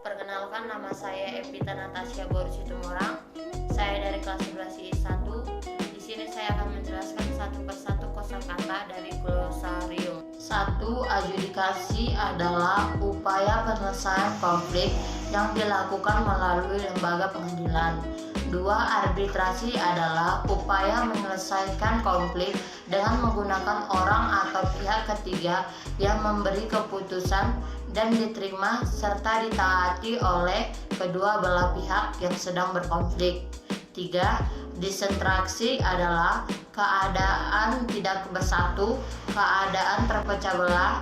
Perkenalkan, nama saya Evita Natasha Borsitumorang. Saya dari kelas 11 I1. Di sini saya akan menjelaskan satu persatu kosakata dari glosarium. 1. Adjudikasi adalah upaya penyelesaian konflik yang dilakukan melalui lembaga pengadilan. 2. Arbitrasi adalah upaya menyelesaikan konflik dengan menggunakan orang atau pihak ketiga yang memberi keputusan dan diterima serta ditaati oleh kedua belah pihak yang sedang berkonflik. 3. Disentrasi adalah keadaan tidak bersatu, keadaan terpecah belah,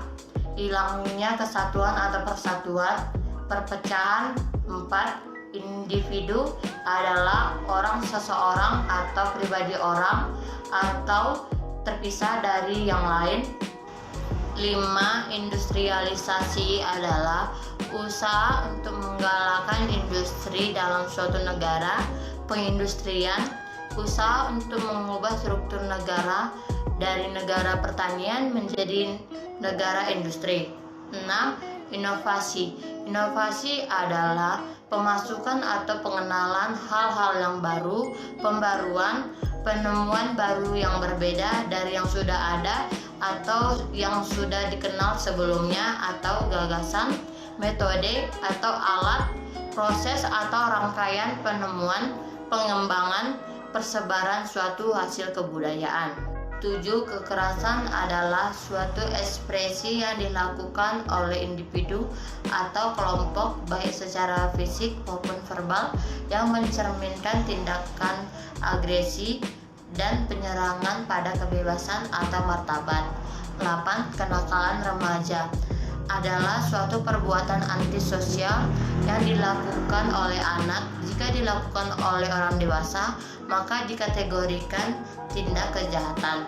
hilangnya kesatuan atau persatuan, perpecahan. 4. Individu adalah orang seseorang atau pribadi orang atau terpisah dari yang lain. 5. Industrialisasi adalah usaha untuk menggalakkan industri dalam suatu negara. Pengindustrian, usaha untuk mengubah struktur negara dari negara pertanian menjadi negara industri. 6. Inovasi. Inovasi adalah pemasukan atau pengenalan hal-hal yang baru, pembaruan, penemuan baru yang berbeda dari yang sudah ada atau yang sudah dikenal sebelumnya, atau gagasan, metode atau alat, proses atau rangkaian penemuan, pengembangan, persebaran suatu hasil kebudayaan. 7. Kekerasan adalah suatu ekspresi yang dilakukan oleh individu atau kelompok baik secara fisik maupun verbal yang mencerminkan tindakan agresi dan penyerangan pada kebebasan atau martabat. 8. Kenakalan remaja adalah suatu perbuatan antisosial yang dilakukan oleh anak. Jika dilakukan oleh orang dewasa, maka dikategorikan tindak kejahatan.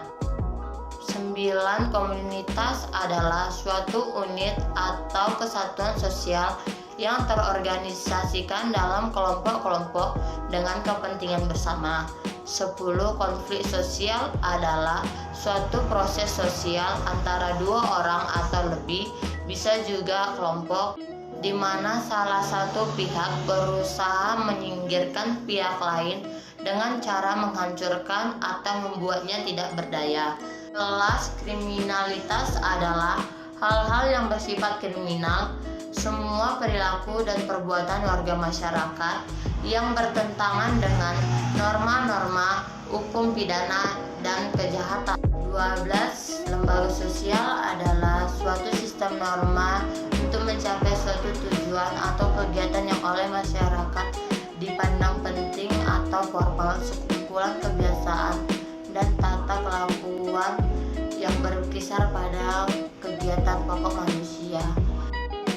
9. Komunitas adalah suatu unit atau kesatuan sosial yang terorganisasikan dalam kelompok-kelompok dengan kepentingan bersama. 10. Konflik sosial adalah suatu proses sosial antara dua orang atau lebih, bisa juga kelompok, di mana salah satu pihak berusaha menyingkirkan pihak lain dengan cara menghancurkan atau membuatnya tidak berdaya. 11. Kriminalitas adalah hal-hal yang bersifat kriminal, semua perilaku dan perbuatan warga masyarakat yang bertentangan dengan norma-norma hukum pidana dan kejahatan. 12. Lembaga sosial adalah suatu sistem norma untuk mencapai suatu tujuan atau kegiatan yang oleh masyarakat dipandang penting atau formal, sekumpulan kebiasaan dan tata kelakuan yang berkisar pada kegiatan pokok manusia.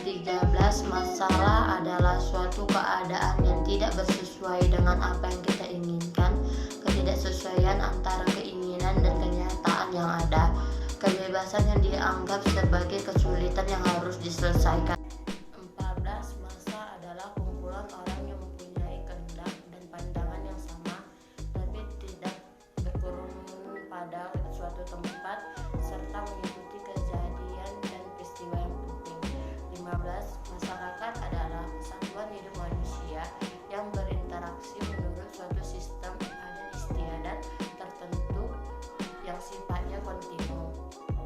13. Masalah adalah suatu keadaan yang tidak bersesuai dengan apa yang kita inginkan, ketidaksesuaian antara keinginan dan kenyataan yang ada, kebebasan yang dianggap sebagai kesulitan yang harus diselesaikan. 14. Massa adalah kumpulan orang yang mempunyai kehendak dan pandangan yang sama, tapi tidak berkerumun pada suatu tempat serta mengikuti kejadian dan peristiwa yang penting. 15. Masyarakat adalah kesatuan hidup manusia yang berinteraksi menurut suatu sistem adat istiadat tertentu yang sifatnya kontinu.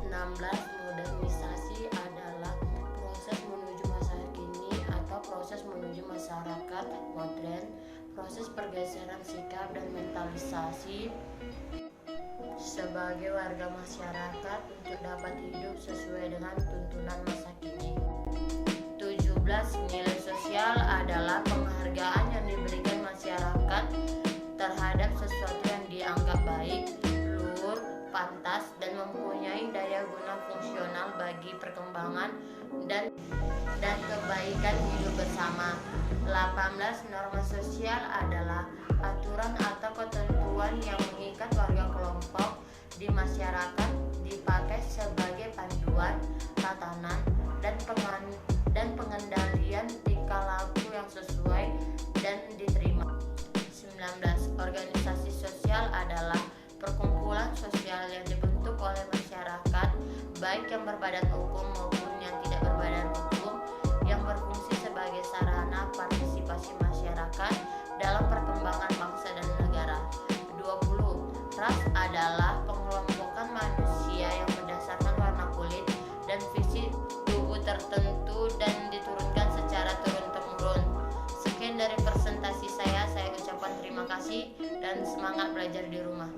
16. Modernisasi adalah proses menuju masa kini atau proses menuju masyarakat modern, proses pergeseran sikap dan mentalisasi sebagai warga masyarakat untuk dapat hidup sesuai dengan tuntunan masa kini. 17. Nilai sosial adalah penghargaan yang diberikan masyarakat terhadap sesuatu yang dianggap baik, luhur, pantas, dan mempunyai daya guna fungsional bagi perkembangan dan kebaikan hidup bersama. 18. Norma sosial adalah aturan atau ketentuan yang mengikat warga kelompok di masyarakat, dipakai sebagai panduan, tatanan, dan pengendalian tingkah laku yang sesuai dan diterima. 19. Organisasi sosial adalah perkumpulan sosial yang dibentuk oleh masyarakat, baik yang berbadan hukum maupun yang tidak berbadan hukum, yang berfungsi sebagai sarana tertentu dan diturunkan secara turun-temurun. Sekian dari presentasi saya ucapkan terima kasih dan semangat belajar di rumah.